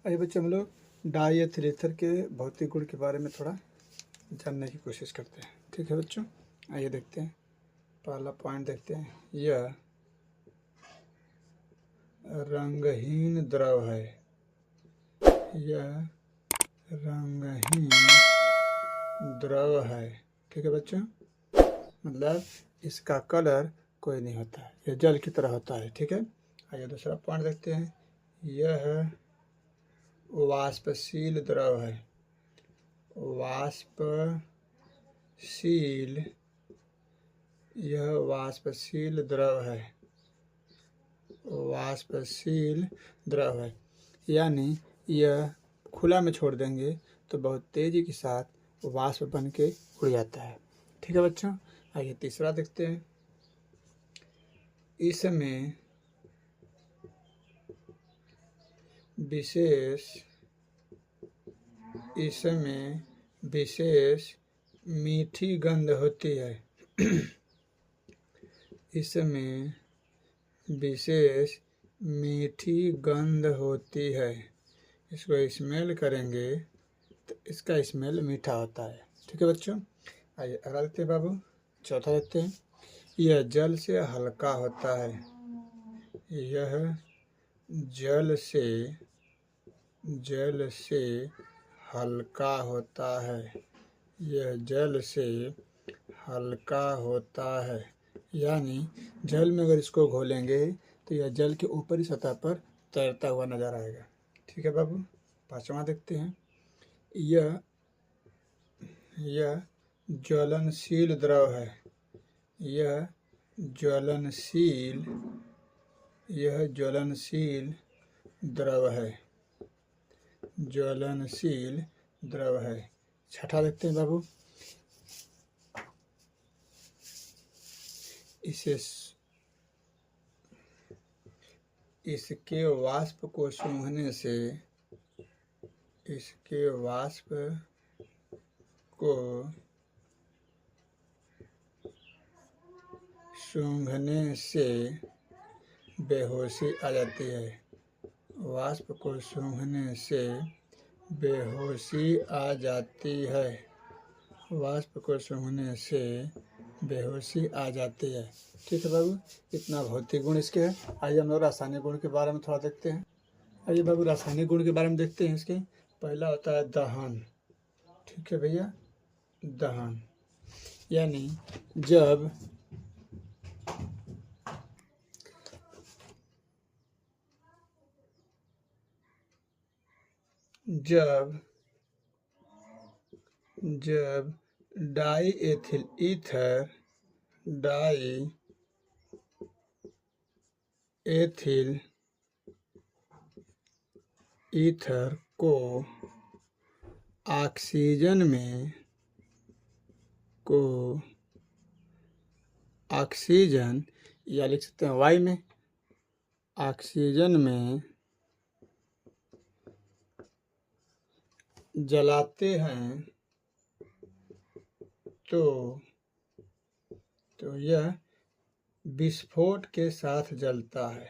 आइए बच्चे, हम लोग डाई एथिल ईथर के भौतिक गुण के बारे में थोड़ा जानने की कोशिश करते हैं। ठीक है बच्चों, आइए देखते हैं। पहला पॉइंट देखते हैं, यह रंगहीन द्रव है। यह रंगहीन द्रव है। ठीक है बच्चों, मतलब इसका कलर कोई नहीं होता है, यह जल की तरह होता है। ठीक है, आइए दूसरा पॉइंट देखते हैं, यह वाष्पशील द्रव है। वाष्पशील, यह वाष्पशील द्रव है। वाष्पशील द्रव है, यानी यह खुला में छोड़ देंगे तो बहुत तेजी के साथ वाष्प बन के उड़ जाता है। ठीक है बच्चों, आइए तीसरा देखते हैं, इसमें विशेष मीठी गंध होती है। इसमें विशेष मीठी गंध होती है। इसको स्मेल करेंगे तो इसका स्मेल मीठा होता है। ठीक है बच्चों, आइए अगला देखते हैं बाबू, चौथा देखते हैं, यह जल से हल्का होता है। यह जल से हल्का होता है। यह जल से हल्का होता है, यानी जल में अगर इसको घोलेंगे तो यह जल के ऊपरी सतह पर तैरता हुआ नजर आएगा। ठीक है बाबू, पांचवा देखते हैं, यह ज्वलनशील द्रव है। यह ज्वलनशील द्रव है। ज्वलनशील द्रव है। छठा देखते हैं बाबू, इसके वाष्प को सूंघने से बेहोशी आ जाती है। वाष्प को सूंघने से बेहोशी आ जाती है। वाष्प को सूंघने से बेहोशी आ जाती है। ठीक है बाबू, इतना भौतिक गुण इसके हैं। आइए हम लोग रासायनिक गुण के बारे में थोड़ा देखते हैं। आइए बाबू, रासायनिक गुण के बारे में देखते हैं। इसके पहला होता है दहन। ठीक है भैया, दहन यानी जब डाई एथिल ईथर को ऑक्सीजन या लिख सकते हैं वायु में, ऑक्सीजन में जलाते हैं तो यह विस्फोट के साथ जलता है।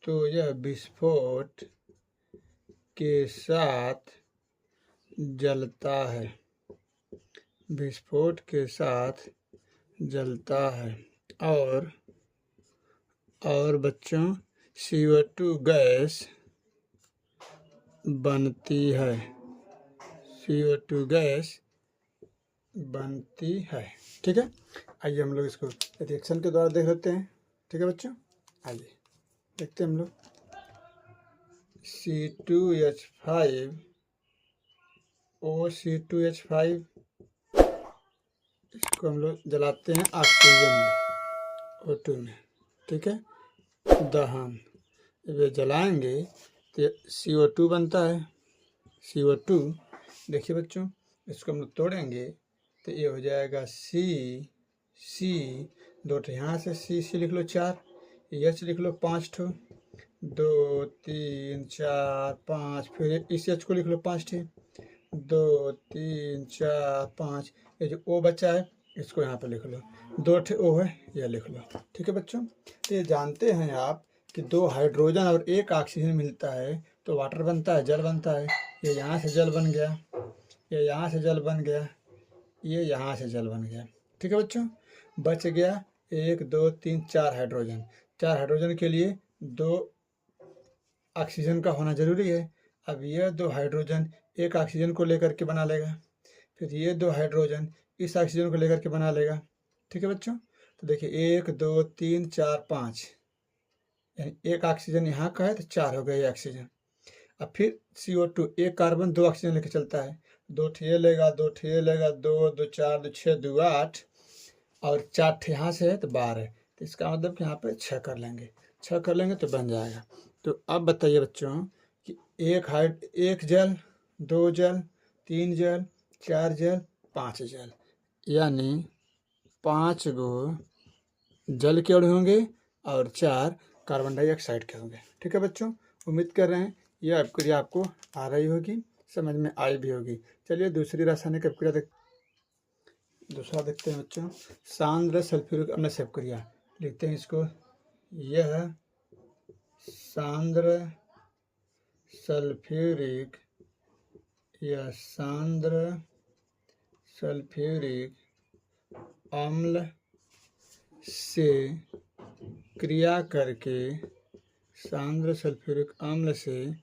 तो यह विस्फोट के साथ जलता है। विस्फोट के साथ जलता है। और बच्चों, CO2 गैस बनती है। CO2 गैस बनती है। ठीक है, आइए हम लोग इसको रिएक्शन के द्वारा देख लेते हैं। ठीक है बच्चों, आइए देखते हैं हम लोग, C2H5 OC2H5 इसको हम लोग जलाते हैं ऑक्सीजन में, O2 में। ठीक है, दहन, जब ये जलाएंगे तो CO2 बनता है। CO2 देखिए बच्चों, इसको हम लोग तोड़ेंगे तो ये हो जाएगा C दो ठो यहाँ से C लिख लो 4, H लिख लो 5 ठो, 2 3 4 5, फिर इस H को लिख लो 5 ठे, 2 3 4 5, ये जो O बचा है इसको यहाँ पे लिख लो, 2 ठे O है, यह लिख लो। ठीक है बच्चों, तो ये जानते हैं आप कि 2 हाइड्रोजन और 1 ऑक्सीजन मिलता है तो वाटर बनता है, जल बनता है। ये यहाँ से जल बन गया, ये यहाँ से जल बन गया, ये यहाँ से जल बन गया। ठीक है बच्चों, बच गया 1 2 3 4 हाइड्रोजन। 4 हाइड्रोजन के लिए 2 ऑक्सीजन का होना जरूरी है। अब ये 2 हाइड्रोजन 1 ऑक्सीजन को लेकर के बना लेगा, फिर ये 2 हाइड्रोजन इस ऑक्सीजन को लेकर के बना लेगा। ठीक है बच्चों, तो देखिए 1 2 3 4 5, यानी 1 ऑक्सीजन यहाँ का है तो 4 हो गए ऑक्सीजन। अब फिर CO2 1 कार्बन 2 ऑक्सीजन लेके चलता है, 2 ठे लेगा, 2 ठे लेगा, 2 2 4 2 6 2 8 और 4 ठे यहाँ से है तो 12, तो इसका मतलब कि यहाँ पे 6 कर लेंगे, 6 कर लेंगे तो बन जाएगा। तो अब बताइए बच्चों कि 1 जल, 2 जल, 3 जल, 4 जल, 5 जल, यानी 5 गो जल के अणु होंगे और 4 कार्बन डाइऑक्साइड के होंगे। ठीक है बच्चों, उम्मीद कर रहे हैं यह अभिक्रिया आपको आ रही होगी, समझ में आई भी होगी। चलिए दूसरी रासायनिक अभिक्रिया दूसरा देखते हैं बच्चों। सांद्र सल्फ्यूरिक अम्ल से अभिक्रिया, लिखते हैं इसको, यह सांद्र सल्फ्यूरिक अम्ल से क्रिया करके, सांद्र सल्फ्यूरिक अम्ल से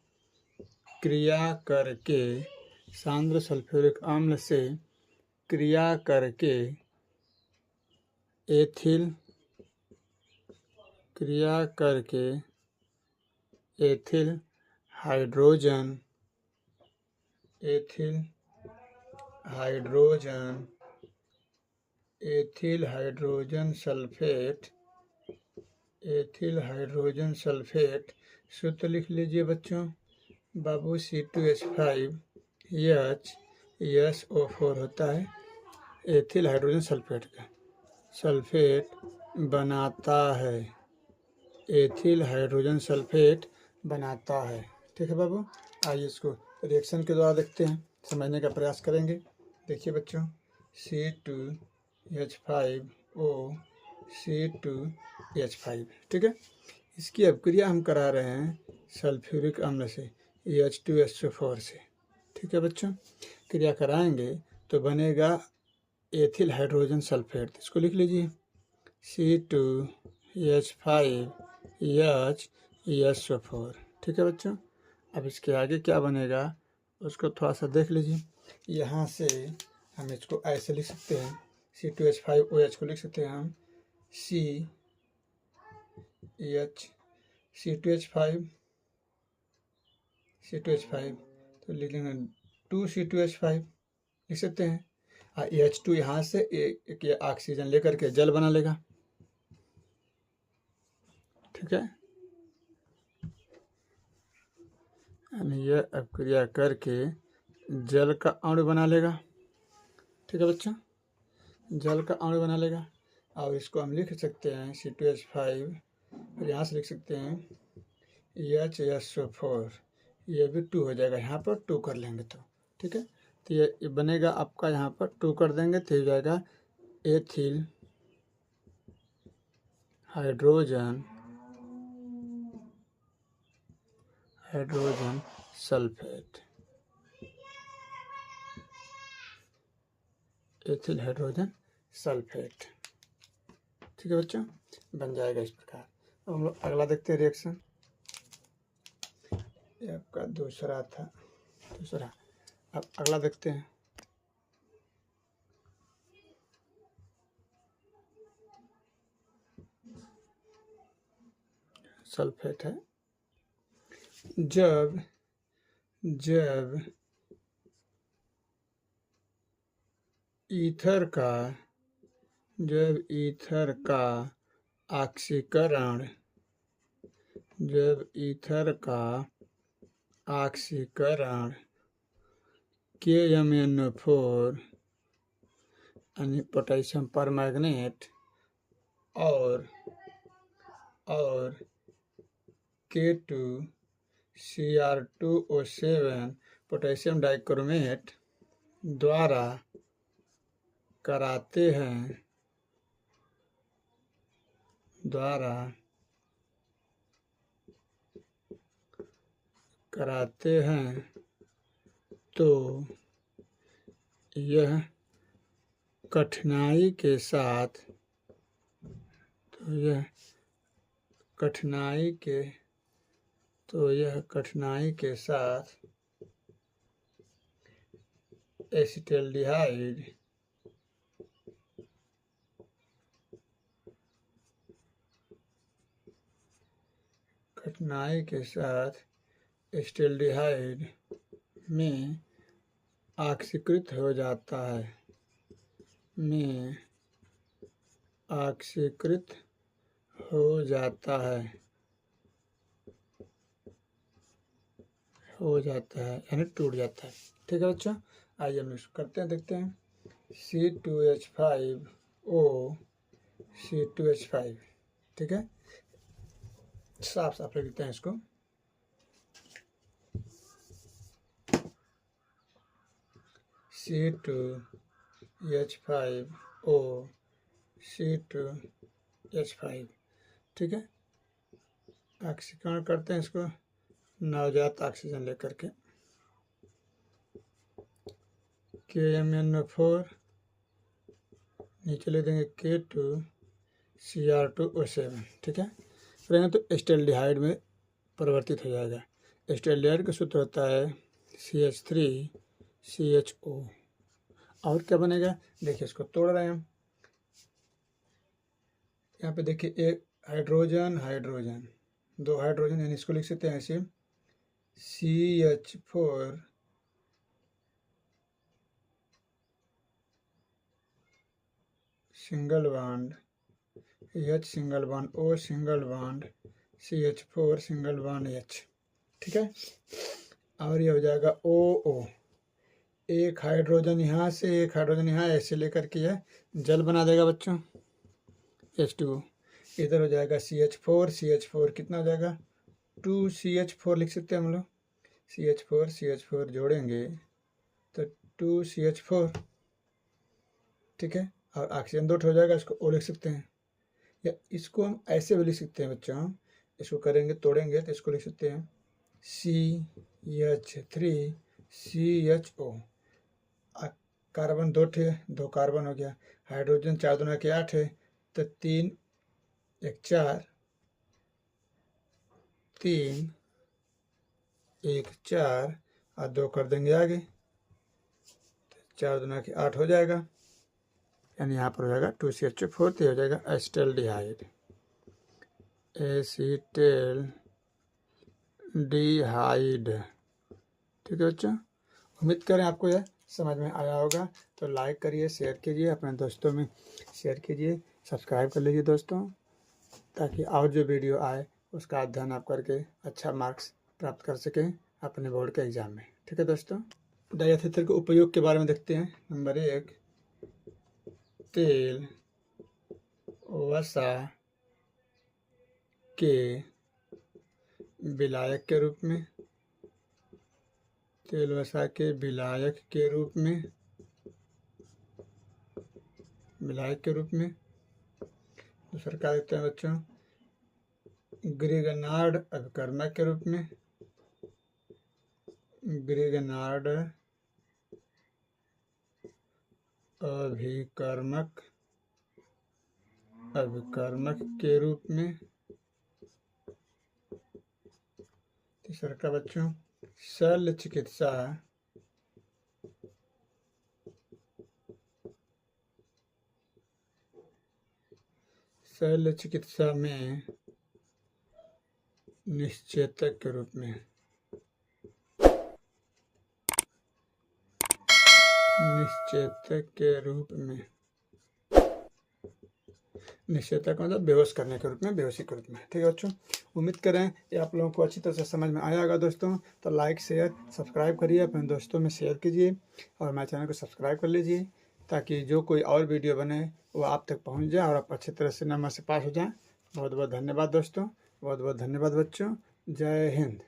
क्रिया करके, सांद्र सल्फ्यूरिक अम्ल से क्रिया करके एथिल हाइड्रोजन सल्फेट सूत्र लिख लीजिए बच्चों बाबू, C2H5SO4 होता है, एथिल हाइड्रोजन सल्फेट का सल्फेट बनाता है, एथिल हाइड्रोजन सल्फेट बनाता है। ठीक है बाबू, आइए इसको रिएक्शन के द्वारा देखते हैं, समझने का प्रयास करेंगे। देखिए बच्चों, C2H5O C2H5, ठीक है, इसकी अभिक्रिया हम करा रहे हैं सल्फ्यूरिक अम्ल से, H2SO4 से। ठीक है बच्चों, क्रिया कराएंगे तो बनेगा एथिल हाइड्रोजन सल्फेट, इसको लिख लीजिए C2H5SO4। ठीक है बच्चों, अब इसके आगे क्या बनेगा उसको थोड़ा सा देख लीजिए। यहाँ से हम इसको ऐसे लिख सकते हैं, C2H5OH को लिख सकते हैं हम C2H5 तो लिख लेंगे 2C2H5 लिख सकते हैं। H2 यहाँ से एक ऑक्सीजन लेकर के जल बना लेगा। ठीक है, यह अभिक्रिया करके जल का अणु बना लेगा। ठीक है बच्चों, जल का अणु बना लेगा और इसको हम लिख सकते हैं C2H5, फिर यहाँ से लिख सकते हैं HSO4, ये भी 2 हो जाएगा, यहाँ पर 2 कर लेंगे तो। ठीक है, तो ये बनेगा आपका, यहाँ पर 2 कर देंगे तो हो जाएगा ethyl hydrogen sulphate, ethyl hydrogen sulphate. ठीक है बच्चों, बन जाएगा इस प्रकार। अब हम लोग अगला देखते हैं रिएक्शन, ये आपका दूसरा था। अब अगला देखते हैं, सल्फेट है। जब ईथर का ऑक्सीकरण KMnO4 यानी पोटेशियम परमैंगनेट और K2Cr2O7 पोटेशियम डाइक्रोमेट द्वारा कराते कराते हैं तो यह कठिनाई के साथ एसिटाल्डिहाइड में ऑक्सीकृत हो जाता है यानी टूट जाता है। ठीक है बच्चों, आइए हम इसको करते हैं, देखते हैं। C2H5O C2H5, ठीक है, साफ साफ लिख देते हैं इसको। C2H5O C2H5, ठीक है। ऑक्सीकरण करते हैं इसको नवजात ऑक्सीजन लेकर के। KMnO4 नीचे ले देंगे K2Cr2O7, ठीक है। रहेंगे तो एसिटाल्डिहाइड में परिवर्तित हो जाएगा। एसिटाल्डिहाइड का सूत्र होता है CH3CHO। और क्या बनेगा, देखिए इसको तोड़ रहे हैं हम। यहाँ पे देखिए एक हाइड्रोजन, दो हाइड्रोजन, यानी इसको लिख सकते हैं ऐसे CH4 single bond H single bond O single bond CH4 single bond H, ठीक है। और ये हो जाएगा OO, एक हाइड्रोजन यहाँ से एक हाइड्रोजन यहाँ, ऐसे लेकर के यह जल बना देगा बच्चों H2O। इधर हो जाएगा CH4 कितना हो जाएगा 2CH4 लिख सकते हैं हम लोग। CH4 जोड़ेंगे तो 2CH4, ठीक है। और ऑक्सीजन 2 हो जाएगा, इसको O लिख सकते हैं, या इसको हम ऐसे भी लिख सकते हैं बच्चों। इसको करेंगे, तोड़ेंगे तो इसको लिख सकते हैं CH3CHO। कार्बन 2 कार्बन हो गया, हाइड्रोजन 4 दूना के 8 है, तो 3 1 4 3 1 4 और 2 कर देंगे आगे, तो 4 दूना के 8 हो जाएगा, यानी यहाँ पर हो जाएगा 2CH4, तो हो जाएगा एसिटाल्डिहाइड। ठीक है बच्चों, उम्मीद करें आपको यह समझ में आया होगा। तो लाइक करिए, शेयर कीजिए, अपने दोस्तों में शेयर कीजिए, सब्सक्राइब कर लीजिए दोस्तों, ताकि और जो वीडियो आए उसका अध्ययन आप करके अच्छा मार्क्स प्राप्त कर सकें अपने बोर्ड के एग्ज़ाम में। ठीक है दोस्तों, डायथेथर के उपयोग के बारे में देखते हैं। नंबर 1, तेल वसा के विलायक के रूप में, तेल वसा के विलायक के रूप में, दूसरा क्या देखते हैं बच्चों, ग्रिगनार्ड अभिकर्मक के रूप में, ग्रिगनार्ड अभिकर्मक के रूप में। तीसरा का बच्चों, शल्य चिकित्सा में निश्चेतक के रूप में, निश्चेतक मतलब बेहोश करने के रूप में, बेहोशी के रूप में। ठीक है बच्चों, उम्मीद करें ये आप लोगों को अच्छी तरह से समझ में आया होगा दोस्तों। तो लाइक शेयर सब्सक्राइब करिए, अपने दोस्तों में शेयर कीजिए, और मेरे चैनल को सब्सक्राइब कर लीजिए, ताकि जो कोई और वीडियो बने वो आप तक पहुंच जाए और आप अच्छी तरह से नंबर से पास हो जाएं। बहुत बहुत धन्यवाद दोस्तों, बहुत बहुत धन्यवाद बच्चों। जय हिंद।